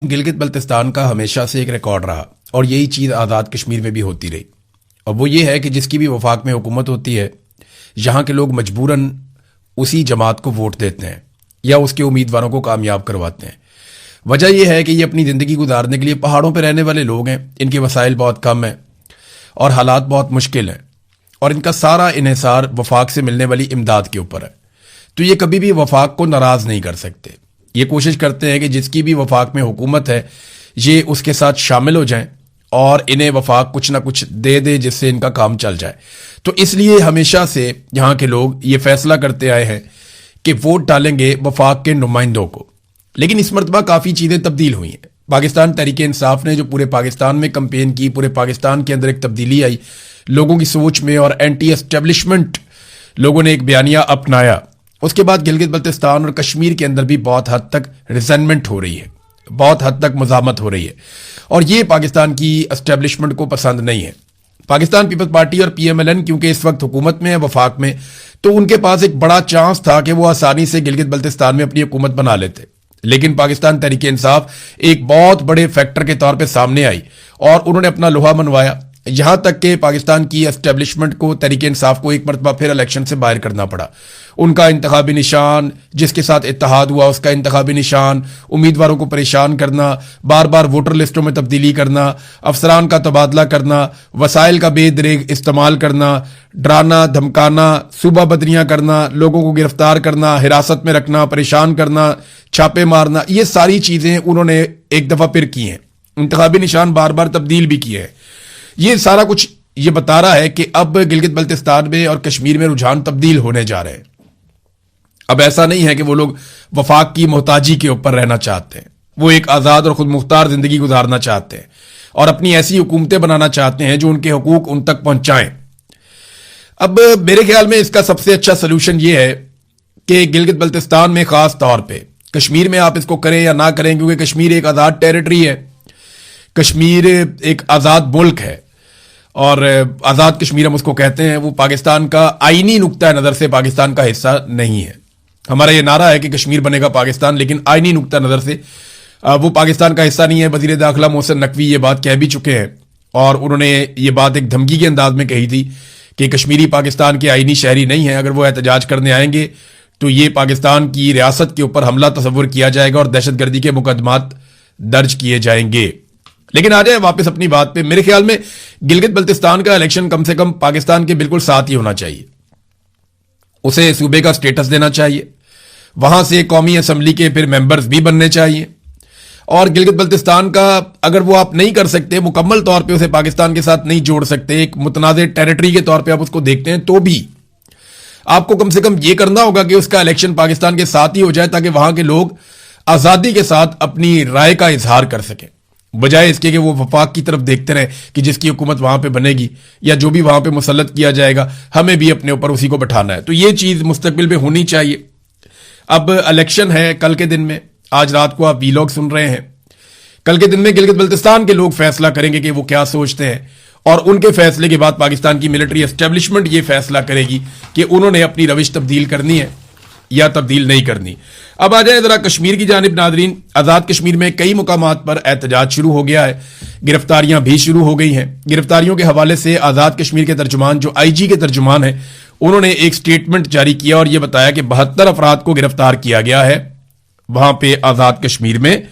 गिलगित बल्तिस्तान का हमेशा से एक रिकॉर्ड रहा और यही चीज़ आज़ाद कश्मीर में भी होती रही। और वो ये है कि जिसकी भी वफाक में हुकूमत होती है, यहाँ के लोग मजबूरन उसी जमात को वोट देते हैं या उसके उम्मीदवारों को कामयाब करवाते हैं। वजह यह है कि ये अपनी ज़िंदगी गुजारने के लिए पहाड़ों पर रहने वाले लोग हैं, इनके वसाइल बहुत कम हैं और हालात बहुत मुश्किल हैं और इनका सारा इन्हिसार वफाक से मिलने वाली इमदाद के ऊपर है। तो ये कभी भी वफाक को नाराज़ नहीं कर सकते। ये कोशिश करते हैं कि जिसकी भी वफाक में हुकूमत है ये उसके साथ शामिल हो जाएं और इन्हें वफाक कुछ ना कुछ दे दे जिससे इनका काम चल जाए। तो इसलिए हमेशा से यहाँ के लोग ये फैसला करते आए हैं कि वोट डालेंगे वफाक के नुमाइंदों को। लेकिन इस मरतबा काफ़ी चीज़ें तब्दील हुई हैं। पाकिस्तान तहरीक इंसाफ ने जो पूरे पाकिस्तान में कंपेन की, पूरे पाकिस्तान के अंदर एक तब्दीली आई लोगों की सोच में और एंटी एस्टेब्लिशमेंट लोगों ने एक बयानिया अपनाया। उसके बाद गिलगित बल्तिस्तान और कश्मीर के अंदर भी बहुत हद तक रिजेंटमेंट हो रही है, बहुत हद तक मज़ामत हो रही है और ये पाकिस्तान की एस्टेब्लिशमेंट को पसंद नहीं है। पाकिस्तान पीपल्स पार्टी और PMLN क्योंकि इस वक्त हुकूमत में है वफाक में, तो उनके पास एक बड़ा चांस था कि वो आसानी से गिलगित बल्तिस्तान में अपनी हुकूमत बना लेते। लेकिन पाकिस्तान तहरीक इंसाफ एक बहुत बड़े फैक्टर के तौर पर सामने आई और उन्होंने अपना लोहा मनवाया। यहां तक कि पाकिस्तान की एस्टेब्लिशमेंट को तहरीक इंसाफ को एक मरतबा फिर इलेक्शन से बाहर करना पड़ा। उनका इंतखाबी निशान, जिसके साथ इत्तेहाद हुआ उसका इंतखाबी निशान, उम्मीदवारों को परेशान करना, बार बार वोटर लिस्टों में तब्दीली करना, अफसरान का तबादला करना, वसाइल का बेदरेग इस्तेमाल करना, डराना धमकाना, सूबा बदरियां करना, लोगों को गिरफ्तार करना, हिरासत में रखना, परेशान करना, छापे मारना, ये सारी चीजें उन्होंने एक दफा फिर की हैं। इंतखाबी निशान बार बार तब्दील भी किए हैं। ये सारा कुछ ये बता रहा है कि अब गिलगित बल्तिस्तान में और कश्मीर में रुझान तब्दील होने जा रहे हैं। अब ऐसा नहीं है कि वो लोग वफाक की मोहताजी के ऊपर रहना चाहते हैं, वो एक आज़ाद और खुद मुख्तार जिंदगी गुजारना चाहते हैं और अपनी ऐसी हुकूमतें बनाना चाहते हैं जो उनके हकूक उन तक पहुंचाएं। अब मेरे ख्याल में इसका सबसे अच्छा सोल्यूशन ये है कि गिलगित बल्तिस्तान में खास तौर पर, कश्मीर में आप इसको करें या ना करें, क्योंकि कश्मीर एक आज़ाद टेरिटरी है, कश्मीर एक आज़ाद मुल्क है और आज़ाद कश्मीर हम उसको कहते हैं। वो पाकिस्तान का आईनी नुक्ता नज़र से पाकिस्तान का हिस्सा नहीं है। हमारा ये नारा है कि कश्मीर बनेगा पाकिस्तान, लेकिन आईनी नुक्ता नज़र से वो पाकिस्तान का हिस्सा नहीं है। वज़ीर दाखिला मोहसिन नकवी ये बात कह भी चुके हैं और उन्होंने ये बात एक धमकी के अंदाज में कही थी कि कश्मीरी पाकिस्तान के आईनी शहरी नहीं है। अगर वो एहतजाज करने आएंगे तो ये पाकिस्तान की रियासत के ऊपर हमला तस्वुर किया जाएगा और दहशतगर्दी के मुकदमात दर्ज किए जाएंगे। लेकिन आ जाए वापस अपनी बात पे। मेरे ख्याल में गिलगित बल्तिस्तान का इलेक्शन कम से कम पाकिस्तान के बिल्कुल साथ ही होना चाहिए। उसे सूबे का स्टेटस देना चाहिए, वहां से कौमी असेंबली के फिर मेंबर्स भी बनने चाहिए और गिलगित बल्तिस्तान का अगर वो आप नहीं कर सकते, मुकम्मल तौर पे उसे पाकिस्तान के साथ नहीं जोड़ सकते, एक मुतनाज़ टेरिटरी के तौर पे आप उसको देखते हैं, तो भी आपको कम से कम ये करना होगा कि उसका इलेक्शन पाकिस्तान के साथ ही हो जाए ताकि वहां के लोग आज़ादी के साथ अपनी राय का इजहार कर सकें, बजाय इसके कि वो वफाक की तरफ देखते रहे कि जिसकी हुकूमत वहां पे बनेगी या जो भी वहां पे मुसल्लत किया जाएगा हमें भी अपने ऊपर उसी को बैठाना है। तो ये चीज मुस्तकबिल में होनी चाहिए। अब इलेक्शन है कल के दिन में, आज रात को आप वीलॉग सुन रहे हैं। कल के दिन में गिलगित बल्तिस्तान के लोग फैसला करेंगे कि वो क्या सोचते हैं और उनके फैसले के बाद पाकिस्तान की मिलिट्री एस्टेब्लिशमेंट ये फैसला करेगी कि उन्होंने अपनी रविश तब्दील करनी है या तब्दील नहीं करनी। अब आ जाए जरा कश्मीर की जानिब नादरीन। आज़ाद कश्मीर में कई मुकामात पर एहतजाज शुरू हो गया है, गिरफ्तारियां भी शुरू हो गई हैं। गिरफ्तारियों के हवाले से आज़ाद कश्मीर के तर्जुमान जो IG के तर्जुमान है, उन्होंने एक स्टेटमेंट जारी किया और यह बताया कि 72 अफराद को गिरफ्तार किया गया है वहां पे आज़ाद कश्मीर में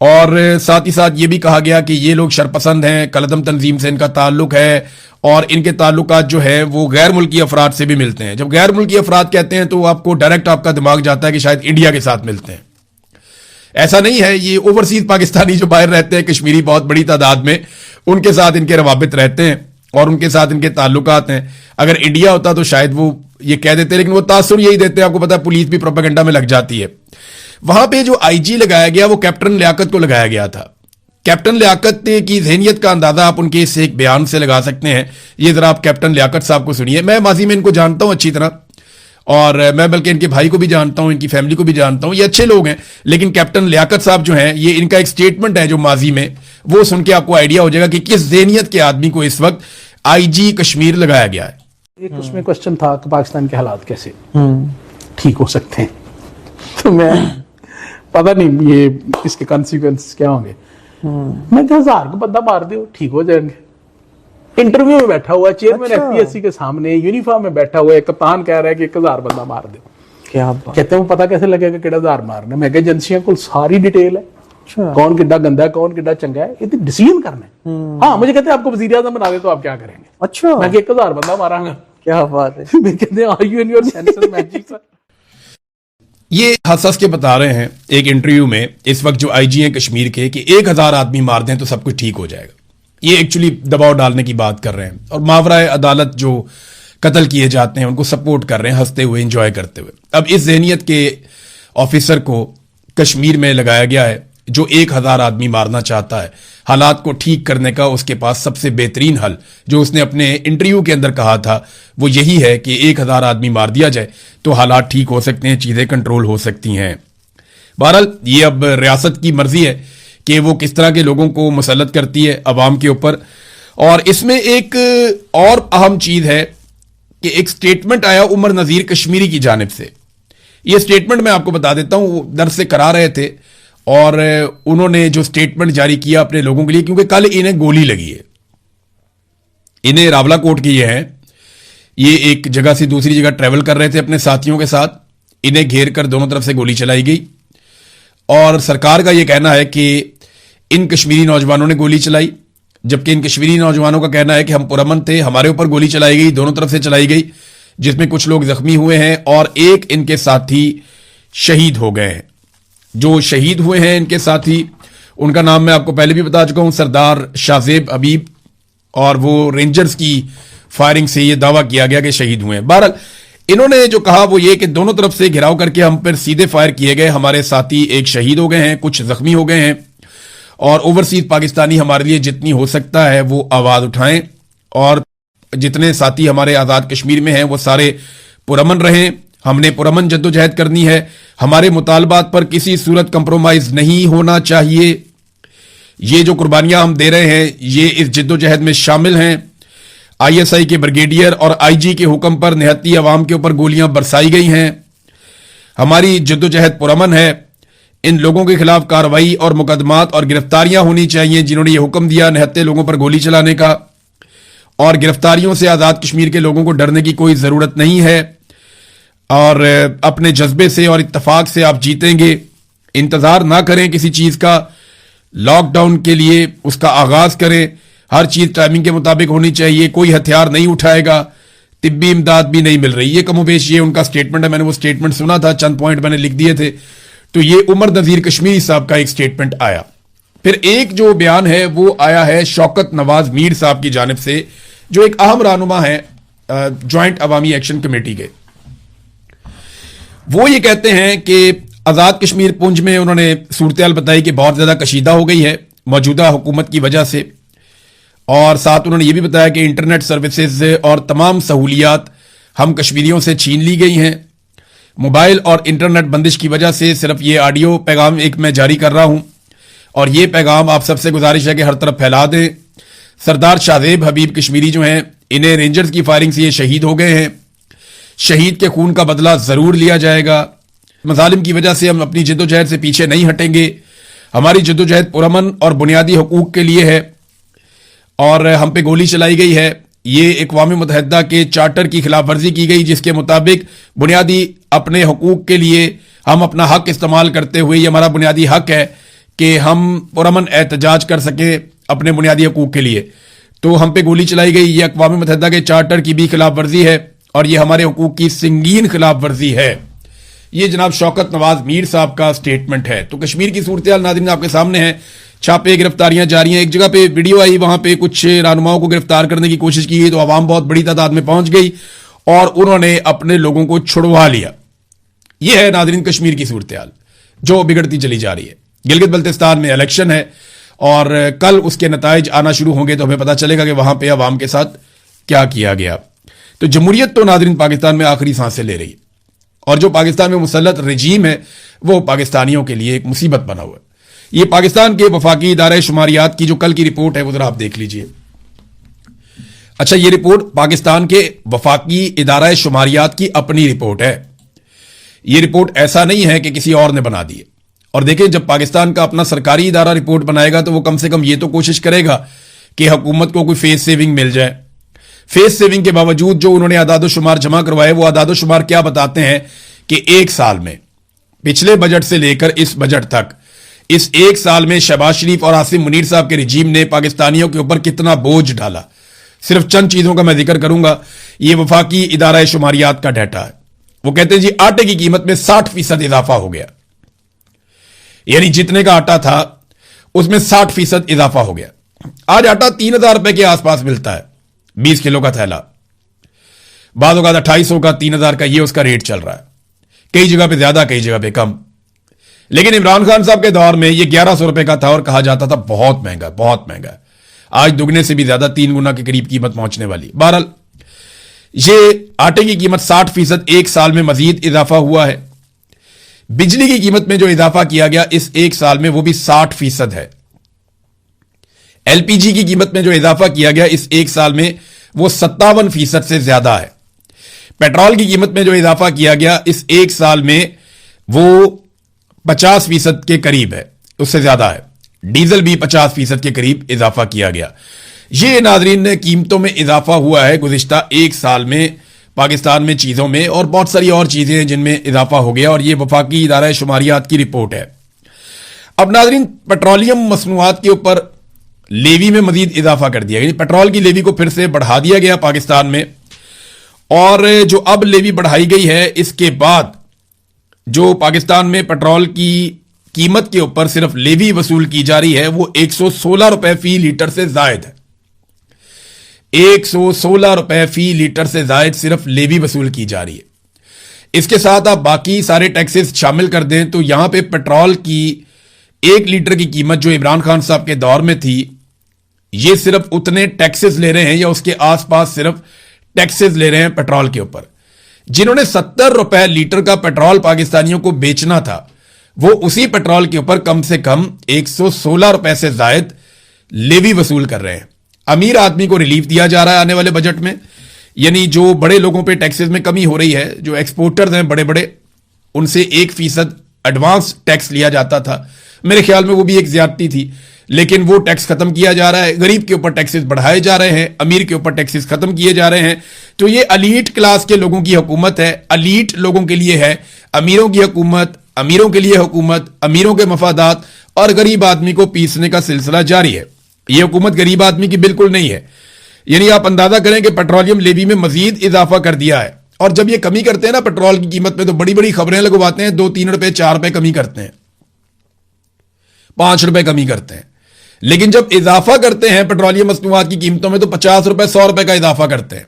और साथ ही साथ ये भी कहा गया कि ये लोग शरपसंद हैं, कलदम तंजीम से इनका ताल्लुक है और इनके ताल्लुकात जो है वो गैर मुल्की अफराद से भी मिलते हैं। जब गैर मुल्की अफराद कहते हैं तो आपको डायरेक्ट आपका दिमाग जाता है कि शायद इंडिया के साथ मिलते हैं। ऐसा नहीं है, ये ओवरसीज पाकिस्तानी जो बाहर रहते हैं कश्मीरी बहुत बड़ी तादाद में, उनके साथ इनके रवाबित रहते हैं और उनके साथ इनके ताल्लुकात हैं। अगर इंडिया होता तो शायद वो ये कह देते, लेकिन वो तासुर यही देते हैं। आपको पता है पुलिस भी प्रोपेगेंडा में लग जाती है। वहां पे जो IG लगाया गया वो कैप्टन लियाकत को लगाया गया था। कैप्टन लियाकत की जहनियत का अंदाजा आप उनके इस एक बयान से लगा सकते हैं। ये जरा आप कैप्टन लियाकत साहब को सुनिए। मैं माजी में इनको जानता हूं अच्छी तरह और मैं बल्कि इनके भाई को भी जानता हूं, इनकी फैमिली को भी जानता हूं, ये अच्छे लोग हैं। लेकिन कैप्टन लियाकत साहब जो हैं, ये इनका एक स्टेटमेंट है जो माजी में, वो सुन के आपको आइडिया हो जाएगा कि किस जहनियत के आदमी को इस वक्त IG कश्मीर लगाया गया है। एक उसमें क्वेश्चन था कि पाकिस्तान के हालात कैसे ठीक हो सकते हैं। तो मैं पता नहीं ये इसके कॉन्सिक्वेंस क्या होंगे। मैं 1000 को बंदा मार दो ठीक हो जाएंगे। इंटरव्यू में बैठा हुआ चेयरमैन एफपीएससी के सामने यूनिफॉर्म में बैठा हुआ है, कप्तान कह रहा है कि 1000 बंदा मार दो। क्या बात। कहते हैं पता कैसे लगेगा कि 1000 मारना। मैं एजेंसियों को सारी डिटेल है, अच्छा। कौन किड्डा गंदा है कौन किड्डा चंगा है, ये डिसीजन करना है। हाँ मुझे कहते हैं आपको वजीर आजम बना दे तो आप क्या करेंगे। अच्छा मैं 1000 बंदा मारांगा। क्या बात है। मैं कहते हैं are you in your senses magic sir. ये हंस के बता रहे हैं एक इंटरव्यू में इस वक्त जो आईजी हैं कश्मीर के कि 1000 आदमी मार दें तो सब कुछ ठीक हो जाएगा। ये एक्चुअली दबाव डालने की बात कर रहे हैं और मावराए अदालत जो कत्ल किए जाते हैं उनको सपोर्ट कर रहे हैं हंसते हुए एंजॉय करते हुए। अब इस जहनीत के ऑफिसर को कश्मीर में लगाया गया है जो 1000 आदमी मारना चाहता है। हालात को ठीक करने का उसके पास सबसे बेहतरीन हल जो उसने अपने इंटरव्यू के अंदर कहा था वो यही है कि 1000 आदमी मार दिया जाए तो हालात ठीक हो सकते हैं, चीजें कंट्रोल हो सकती हैं। बहरहाल ये अब रियासत की मर्जी है कि वो किस तरह के लोगों को मुसल्लत करती है अवाम के ऊपर। और इसमें एक और अहम चीज है कि एक स्टेटमेंट आया उमर नजीर कश्मीरी की जानिब से। ये स्टेटमेंट मैं आपको बता देता हूं, वो दर्स से करा रहे थे और उन्होंने जो स्टेटमेंट जारी किया अपने लोगों के लिए, क्योंकि कल इन्हें गोली लगी है। इन्हें रावलाकोट के ये हैं, ये एक जगह से दूसरी जगह ट्रेवल कर रहे थे अपने साथियों के साथ, इन्हें घेर कर दोनों तरफ से गोली चलाई गई और सरकार का यह कहना है कि इन कश्मीरी नौजवानों ने गोली चलाई, जबकि इन कश्मीरी नौजवानों का कहना है कि हम पुरअमन थे, हमारे ऊपर गोली चलाई गई, दोनों तरफ से चलाई गई, जिसमें कुछ लोग जख्मी हुए हैं और एक इनके साथी शहीद हो गए हैं। जो शहीद हुए हैं इनके साथी, उनका नाम मैं आपको पहले भी बता चुका हूं, सरदार शाहजेब हबीब, और वो रेंजर्स की फायरिंग से ये दावा किया गया कि शहीद हुए हैं। बहरहाल इन्होंने जो कहा वो ये कि दोनों तरफ से घिराव करके हम पर सीधे फायर किए गए, हमारे साथी एक शहीद हो गए हैं, कुछ जख्मी हो गए हैं और ओवरसीज पाकिस्तानी हमारे लिए जितनी हो सकता है वो आवाज उठाएं और जितने साथी हमारे आजाद कश्मीर में हैं वो सारे पुरअमन रहें। हमने पुरअमन जद्दोजहद करनी है, हमारे मुतालबात पर किसी सूरत कंप्रोमाइज नहीं होना चाहिए। ये जो कुर्बानियां हम दे रहे हैं ये इस जद्दोजहद में शामिल हैं। आईएसआई के ब्रिगेडियर और आईजी के हुक्म पर निहत्ती अवाम के ऊपर गोलियां बरसाई गई हैं। हमारी जद्दोजहद पुरअमन है। इन लोगों के खिलाफ कार्रवाई और मुकदमात और गिरफ्तारियां होनी चाहिए जिन्होंने ये हुक्म दिया निहत्ते लोगों पर गोली चलाने का, और गिरफ्तारियों से आजाद कश्मीर के लोगों को डरने की कोई जरूरत नहीं है और अपने जज्बे से और इत्तेफाक से आप जीतेंगे। इंतजार ना करें किसी चीज का, लॉकडाउन के लिए उसका आगाज करें, हर चीज टाइमिंग के मुताबिक होनी चाहिए, कोई हथियार नहीं उठाएगा, तिब्बी इमदाद भी नहीं मिल रही। ये कमोबेश ये उनका स्टेटमेंट है, मैंने वो स्टेटमेंट सुना था, चंद पॉइंट मैंने लिख दिए थे। तो ये उमर नजीर कश्मीरी साहब का एक स्टेटमेंट आया। फिर एक जो बयान है वो आया है शौकत नवाज मीर साहब की जानिब से, जो एक अहम रहनुमा है ज्वाइंट अवामी एक्शन कमेटी के। वो ये कहते हैं कि आजाद कश्मीर पुंछ में उन्होंने सूरत-ए-हाल बताई कि बहुत ज्यादा कशीदा हो गई है मौजूदा हुकूमत की वजह से, और साथ उन्होंने ये भी बताया कि इंटरनेट सर्विसेज और तमाम सहूलियात हम कश्मीरियों से छीन ली गई हैं। मोबाइल और इंटरनेट बंदिश की वजह से सिर्फ ये ऑडियो पैगाम एक मैं जारी कर रहा हूं और ये पैगाम आप सबसे गुजारिश है कि हर तरफ फैला दें। सरदार शाहजेब हबीब कश्मीरी जो हैं इन्हें रेंजर्स की फायरिंग से ये शहीद हो गए हैं। शहीद के खून का बदला जरूर लिया जाएगा। मजालिम की वजह से हम अपनी जद्दोजहद से पीछे नहीं हटेंगे। हमारी जद्दोजहद पुरअमन और बुनियादी हकूक के लिए है और हम पे गोली चलाई गई है। ये अक़वाम मुत्तहिदा के चार्टर की खिलाफ वर्जी की गई जिसके मुताबिक बुनियादी अपने हकूक के लिए हम अपना हक इस्तेमाल करते हुए, ये हमारा बुनियादी हक है कि हम पुरअमन एहतजाज कर सके अपने बुनियादी हकूक के लिए, तो हम पे गोली चलाई गई। ये अक़वाम मुत्तहिदा के चार्टर की भी खिलाफ वर्जी है और ये हमारे हकूक की संगीन खिलाफ वर्जी है। ये जनाब शौकत नवाज मीर साहब का स्टेटमेंट है। तो कश्मीर की सूरत-ए-हाल नाज़रीन आपके सामने है। छापे गिरफ्तारियां जारी हैं। एक जगह पे वीडियो आई, वहां पे कुछ रहनुमाओं को गिरफ्तार करने की कोशिश की गई तो आवाम बहुत बड़ी तादाद में पहुंच गई और उन्होंने अपने लोगों को छुड़वा लिया। यह है नाज़रीन कश्मीर की सूरत-ए-हाल जो बिगड़ती चली जा रही है। गिलगित बल्तिस्तान में इलेक्शन है और कल उसके नताइज आना शुरू होंगे तो हमें पता चलेगा कि वहां पे आवाम के साथ क्या किया गया। तो जमहूरियत तो नाज़रीन पाकिस्तान में आखिरी सांसें ले रही है और जो पाकिस्तान में मुसल्लत रजीम है वो पाकिस्तानियों के लिए एक मुसीबत बना हुआ है। ये पाकिस्तान के वफाकी इदारे शुमारियात की जो कल की रिपोर्ट है वो जरा आप देख लीजिए। अच्छा, ये रिपोर्ट पाकिस्तान के वफाकी इदारा शुमारियात की अपनी रिपोर्ट है। ये रिपोर्ट ऐसा नहीं है कि किसी और ने बना दी है और देखें, जब पाकिस्तान का अपना सरकारी इदारा रिपोर्ट बनाएगा तो वो कम से कम ये तो कोशिश करेगा कि हुकूमत को कोई फेस सेविंग मिल जाए। फेस सेविंग के बावजूद जो उन्होंने आदादोशुमार जमा करवाए, वो आदादोशुमार क्या बताते हैं कि एक साल में, पिछले बजट से लेकर इस बजट तक, इस एक साल में शहबाज शरीफ और आसिम मुनीर साहब के रिजीम ने पाकिस्तानियों के ऊपर कितना बोझ डाला। सिर्फ चंद चीजों का मैं जिक्र करूंगा। ये वफाकी इदारा शुमारियात का डाटा है। वो कहते हैं जी, आटे की कीमत में 60% इजाफा हो गया, यानी जितने का आटा था उसमें 60% इजाफा हो गया। आज आटा 3,000 रुपए के आसपास मिलता है, 20 किलो का थैला। बाद औक़ात 2,800 का, 3,000 का, ये उसका रेट चल रहा है। कई जगह पे ज्यादा, कई जगह पे कम। लेकिन इमरान खान साहब के दौर में ये 1,100 रुपए का था और कहा जाता था बहुत महंगा, बहुत महंगा। आज दुगने से भी ज्यादा, 3 गुना के करीब कीमत पहुंचने वाली। बहरहाल, ये आटे की कीमत 60% एक साल में मजीद इजाफा हुआ है। बिजली की कीमत में जो इजाफा किया गया इस एक साल में, वो भी 60% है। एलपीजी की कीमत में जो इजाफा किया गया इस एक साल में, वो 57% से ज्यादा है। पेट्रोल की कीमत में जो इजाफा किया गया इस एक साल में, वो 50% के करीब है, उससे ज्यादा है। डीजल भी 50% के करीब इजाफा किया गया। ये नाजरीन कीमतों में इजाफा हुआ है गुज़िश्ता एक साल में पाकिस्तान में चीजों में, और बहुत सारी और चीजें हैं जिनमें इजाफा हो गया, और ये वफाकी इदारा शुमारियात की रिपोर्ट है। अब नाजरीन, पेट्रोलियम मसनूआत के ऊपर लेवी में मजीद इजाफा कर दिया, यानी पेट्रोल की लेवी को फिर से बढ़ा दिया गया पाकिस्तान में। और जो अब लेवी बढ़ाई गई है, इसके बाद जो पाकिस्तान में पेट्रोल की कीमत के ऊपर सिर्फ लेवी वसूल की जा रही है, वो 116 रुपए फी लीटर से जायद है। 116 रुपए फी लीटर से जायद सिर्फ लेवी वसूल की जा रही है। इसके साथ आप बाकी सारे टैक्सेस शामिल कर दें तो यहां पे पेट्रोल की 1 लीटर की कीमत जो इमरान खान साहब के दौर में थी, ये सिर्फ उतने टैक्सेस ले रहे हैं या उसके आसपास सिर्फ टैक्सेस ले रहे हैं पेट्रोल के ऊपर। जिन्होंने 70 रुपए लीटर का पेट्रोल पाकिस्तानियों को बेचना था, वो उसी पेट्रोल के ऊपर कम से कम 116 रुपए से जायद लेवी वसूल कर रहे हैं। अमीर आदमी को रिलीफ दिया जा रहा है आने वाले बजट में, यानी जो बड़े लोगों पे टैक्सेस में कमी हो रही है, जो एक्सपोर्टर्स हैं बड़े बड़े, उनसे 1% एडवांस टैक्स लिया जाता था। मेरे ख्याल में वो भी एक ज्यादती थी, लेकिन वो टैक्स खत्म किया जा रहा है। गरीब के ऊपर टैक्सेस बढ़ाए जा रहे हैं, अमीर के ऊपर टैक्सेस खत्म किए जा रहे हैं। तो ये अलीट क्लास के लोगों की हुकूमत है, अलीट लोगों के लिए है। अमीरों की हुकूमत, अमीरों के लिए हुकूमत, अमीरों के मफादात और गरीब आदमी को पीसने का सिलसिला जारी है। यह हुकूमत गरीब आदमी की बिल्कुल नहीं है। यानी आप अंदाजा करें कि पेट्रोलियम लेवी में मजीद इजाफा कर दिया है। और जब ये कमी करते हैं ना पेट्रोल की कीमत में, तो बड़ी बड़ी खबरें लगवाते हैं, 2-3 रुपए 4 रुपए कमी करते हैं, 5 रुपए कमी करते हैं। लेकिन जब इजाफा करते हैं पेट्रोलियम मसनूआत की कीमतों में, तो 50 रुपए 100 रुपए का इजाफा करते हैं।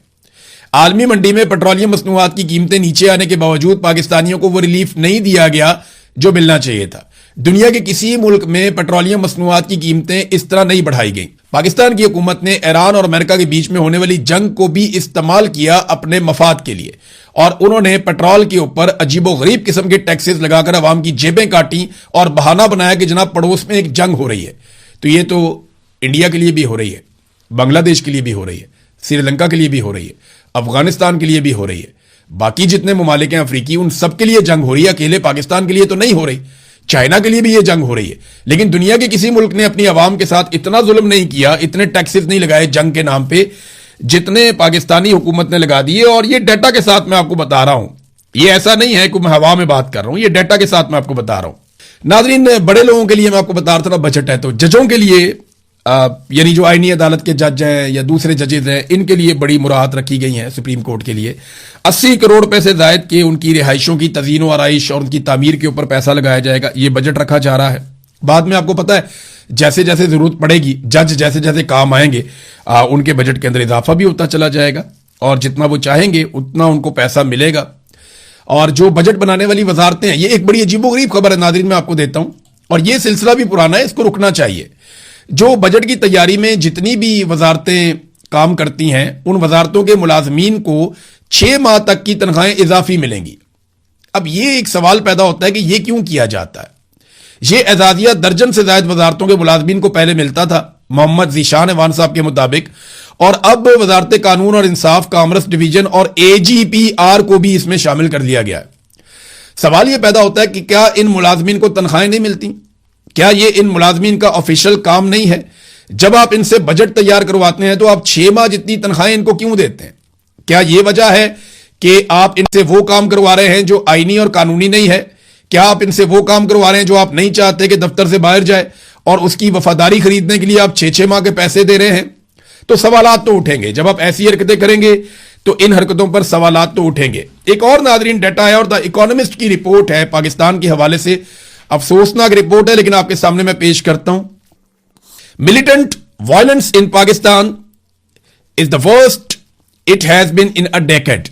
आलमी मंडी में पेट्रोलियम मसनूआत की कीमतें नीचे आने के बावजूद पाकिस्तानियों को वो रिलीफ नहीं दिया गया जो मिलना चाहिए था। दुनिया के किसी मुल्क में पेट्रोलियम मसनूआत की कीमतें इस तरह नहीं बढ़ाई गई। पाकिस्तान की हुकूमत ने ईरान और अमेरिका के बीच में होने वाली जंग को भी इस्तेमाल किया अपने मफाद के लिए, और उन्होंने पेट्रोल के ऊपर अजीबोगरीब किस्म के टैक्सेस लगाकर अवाम की जेबें काटी और बहाना बनाया कि जनाब पड़ोस में एक जंग हो रही है। तो ये तो इंडिया के लिए भी हो रही है, बांग्लादेश के लिए भी हो रही है, श्रीलंका के लिए भी हो रही है, अफगानिस्तान के लिए भी हो रही है, बाकी जितने ममालिक हैं अफ्रीकी, उन सब के लिए जंग हो रही है। अकेले पाकिस्तान के लिए तो नहीं हो रही, चाइना के लिए भी ये जंग हो रही है। लेकिन दुनिया के किसी मुल्क ने अपनी आवाम के साथ इतना जुल्म नहीं किया, इतने टैक्सेस नहीं लगाए जंग के नाम पे, जितने पाकिस्तानी हुकूमत ने लगा दिए। और ये डाटा के साथ मैं आपको बता रहा हूं, ये ऐसा नहीं है कि मैं हवा में बात कर रहा हूं, ये डाटा के साथ मैं आपको बता रहा हूं। नाजरीन, बड़े लोगों के लिए मैं आपको बता रहा था बजट है, तो जजों के लिए यानी जो आईनी अदालत के जज हैं या दूसरे जजेज हैं, इनके लिए बड़ी मुराहत रखी गई है। सुप्रीम कोर्ट के लिए 80 करोड़ रुपए से जायद के उनकी रिहाइशों की तज़ीन व आराइश और उनकी तामीर के ऊपर पैसा लगाया जाएगा। ये बजट रखा जा रहा है। बाद में आपको पता है, जैसे जैसे जरूरत पड़ेगी, जज जैसे जैसे काम आएंगे, उनके बजट के अंदर इजाफा भी होता चला जाएगा, और जितना वो चाहेंगे उतना उनको पैसा मिलेगा। और जो बजट बनाने वाली वजारतें हैं, ये एक बड़ी अजीबोगरीब खबर है नाज़रीन, मैं आपको देता हूं, और ये सिलसिला भी पुराना है, इसको रुकना चाहिए। जो बजट की तैयारी में जितनी भी वजारतें काम करती हैं, उन वजारतों के मुलाजमीन को 6 माह तक की तनख्वाहें इजाफी मिलेंगी। अब ये एक सवाल पैदा होता है कि ये क्यों किया जाता है। ये एजाजिया दर्जन से ज्यादा वजारतों के मुलाजमीन को पहले मिलता था मोहम्मद जीशान वान साहब के मुताबिक, और अब वजारत कानून और इंसाफ, कॉमर्स डिवीजन और AGPR को भी इसमें शामिल कर लिया गया है। सवाल यह पैदा होता है कि क्या इन मुलाजमीन को तनख्वाहें नहीं मिलती? क्या ये इन मुलाजमीन का ऑफिशियल काम नहीं है? जब आप इनसे बजट तैयार करवाते हैं तो आप 6 माह जितनी तनख्वाहें इनको क्यों देते हैं? क्या यह वजह है कि आप इनसे वो काम करवा रहे हैं जो आईनी और कानूनी नहीं है? क्या आप इनसे वो काम करवा रहे हैं जो आप नहीं चाहते कि दफ्तर से बाहर जाए और उसकी वफादारी खरीदने के लिए आप 6-6 माह के पैसे दे रहे हैं? तो सवालात तो उठेंगे। जब आप ऐसी हरकतें करेंगे तो इन हरकतों पर सवालात तो उठेंगे। एक और नादरीन डाटा है और द इकोनॉमिस्ट की रिपोर्ट है पाकिस्तान के हवाले से, अफसोसनाक रिपोर्ट है लेकिन आपके सामने मैं पेश करता हूं। Militant violence in Pakistan is the worst it has been in a decade.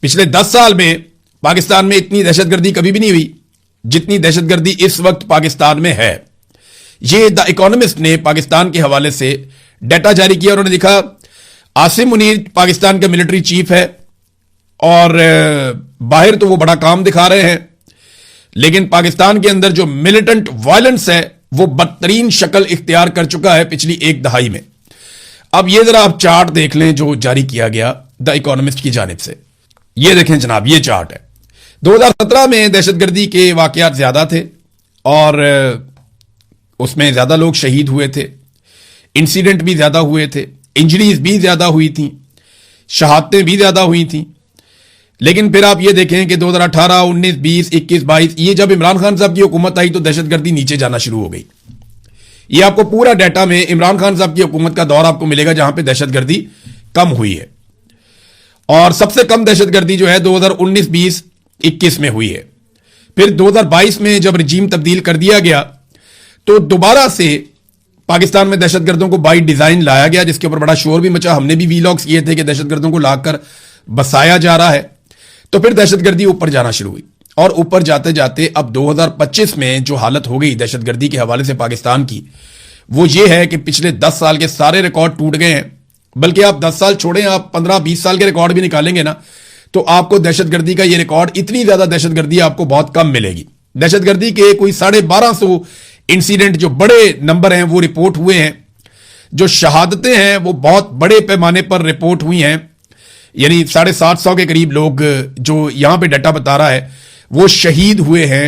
पिछले 10 साल में पाकिस्तान में इतनी दहशतगर्दी कभी भी नहीं हुई जितनी दहशतगर्दी इस वक्त पाकिस्तान में है। यह द इकोनॉमिस्ट ने पाकिस्तान के हवाले से डाटा जारी किया। उन्होंने लिखा आसिम मुनीर पाकिस्तान का मिलिट्री चीफ है और बाहर तो वो बड़ा काम दिखा रहे हैं, लेकिन पाकिस्तान के अंदर जो मिलिटेंट वायलेंस है वो बदतरीन शक्ल इख्तियार कर चुका है पिछली 1 दहाई में। अब ये जरा आप चार्ट देख लें जो जारी किया गया द इकोनॉमिस्ट की जानिब से। ये देखें जनाब, ये चार्ट है। 2017 में दहशतगर्दी के वाकयात ज्यादा थे और उसमें ज्यादा लोग शहीद हुए थे, इंसिडेंट भी ज्यादा हुए थे, इंजरीज भी ज्यादा हुई थी, शहादतें भी ज्यादा हुई थी। लेकिन फिर आप ये देखें कि 2018, 19, 20, 21, 22 ये जब इमरान खान साहब की हुकूमत आई तो दहशतगर्दी नीचे जाना शुरू हो गई। ये आपको पूरा डाटा में इमरान खान साहब की हुकूमत का दौर आपको मिलेगा जहां पे दहशतगर्दी कम हुई है। और सबसे कम दहशतगर्दी जो है 2019, 20, 21 में हुई है। फिर 2022 में जब रजीम तब्दील कर दिया गया तो दोबारा से पाकिस्तान में दहशतगर्दों को बाई डिजाइन लाया गया, जिसके ऊपर बड़ा शोर भी मचा। हमने भी वीलॉग्स किए थे कि दहशतगर्दों को लाकर बसाया जा रहा है। तो फिर दहशतगर्दी ऊपर जाना शुरू हुई और ऊपर जाते जाते अब 2025 में जो हालत हो गई दहशतगर्दी के हवाले से पाकिस्तान की, वो ये है कि पिछले 10 साल के सारे रिकॉर्ड टूट गए हैं। बल्कि आप 10 साल छोड़ें, आप 15-20 साल के रिकॉर्ड भी निकालेंगे ना तो आपको दहशतगर्दी का ये रिकॉर्ड, इतनी ज्यादा दहशतगर्दी आपको बहुत कम मिलेगी। दहशतगर्दी के कोई 1250 इंसिडेंट जो बड़े नंबर हैं वो रिपोर्ट हुए हैं। जो शहादतें हैं वो बहुत बड़े पैमाने पर रिपोर्ट हुई हैं, यानी 750 के करीब लोग जो यहां पे डाटा बता रहा है वो शहीद हुए हैं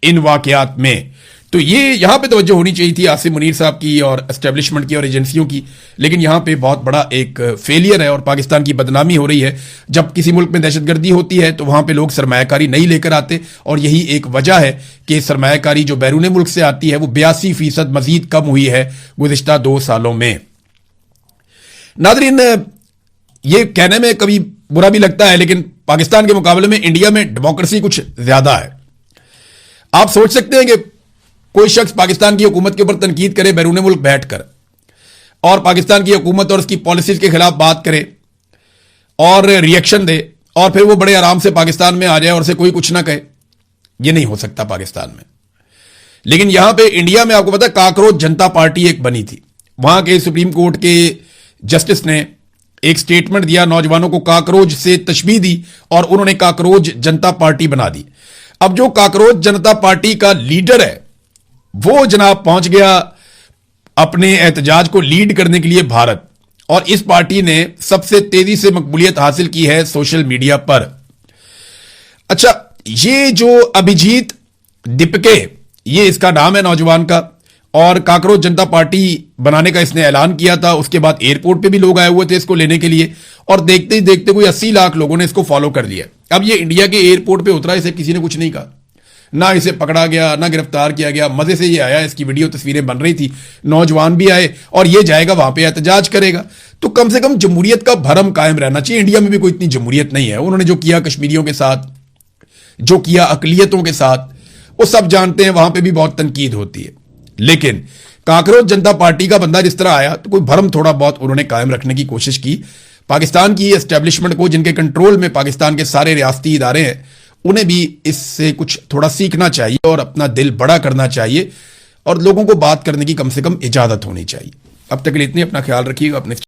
इन वाकयात में। तो ये यहां पे तवज्जो होनी चाहिए थी आसिम मुनीर साहब की और एस्टेब्लिशमेंट की और एजेंसियों की, लेकिन यहां पे बहुत बड़ा एक फेलियर है और पाकिस्तान की बदनामी हो रही है। जब किसी मुल्क में दहशतगर्दी होती है तो वहां पे लोग सरमायाकारी नहीं लेकर आते और यही एक वजह है कि सरमायाकारी जो बैरून मुल्क से आती है वो 82% मजीद कम हुई है गुज़िश्ता 2 सालों में। नादरीन, ये कहने में कभी बुरा भी लगता है लेकिन पाकिस्तान के मुकाबले में इंडिया में डेमोक्रेसी कुछ ज्यादा है। आप सोच सकते हैं कि कोई शख्स पाकिस्तान की हुकूमत के ऊपर तनकीद करे बैरून मुल्क बैठकर और पाकिस्तान की हुकूमत और उसकी पॉलिसीज के खिलाफ बात करे और रिएक्शन दे और फिर वो बड़े आराम से पाकिस्तान में आ जाए और से कोई कुछ ना कहे। ये नहीं हो सकता पाकिस्तान में। लेकिन यहां पे इंडिया में आपको पता है काकरोच जनता पार्टी एक बनी थी। वहां के सुप्रीम कोर्ट के जस्टिस ने एक स्टेटमेंट दिया, नौजवानों को काकरोच से तशबीह दी और उन्होंने काकरोच जनता पार्टी बना दी। अब जो काकरोच जनता पार्टी का लीडर है वो जनाब पहुंच गया अपने एहतजाज को लीड करने के लिए भारत, और इस पार्टी ने सबसे तेजी से मकबूलियत हासिल की है सोशल मीडिया पर। अच्छा, ये जो अभिजीत दीपके, ये इसका नाम है नौजवान का, और काकरोच जनता पार्टी बनाने का इसने ऐलान किया था। उसके बाद एयरपोर्ट पे भी लोग आए हुए थे इसको लेने के लिए और देखते ही देखते कोई 80 लाख लोगों ने इसको फॉलो कर लिया। अब ये इंडिया के एयरपोर्ट पे उतरा, इसे किसी ने कुछ नहीं कहा, ना इसे पकड़ा गया ना गिरफ्तार किया गया। मजे से ये आया, इसकी वीडियो तस्वीरें बन रही थी, नौजवान भी आए और ये जाएगा वहां पे एहतजाज करेगा। तो कम से कम जमहूरियत का भरम कायम रहना चाहिए। इंडिया में भी कोई इतनी जमहूरियत नहीं है। उन्होंने जो किया कश्मीरियों के साथ, जो किया अकलियतों के साथ, वो सब जानते हैं, वहां पे भी बहुत तनकीद होती है। लेकिन काकरोच जनता पार्टी का बंदा जिस तरह आया तो कोई भरम थोड़ा बहुत उन्होंने कायम रखने की कोशिश की। पाकिस्तान की एस्टेब्लिशमेंट को, जिनके कंट्रोल में पाकिस्तान के सारे रियासती इदारे हैं, उन्हें भी इससे कुछ थोड़ा सीखना चाहिए और अपना दिल बड़ा करना चाहिए और लोगों को बात करने की कम से कम इजाजत होनी चाहिए। अब तक के लिए इतनी, अपना ख्याल रखिएगा। अपने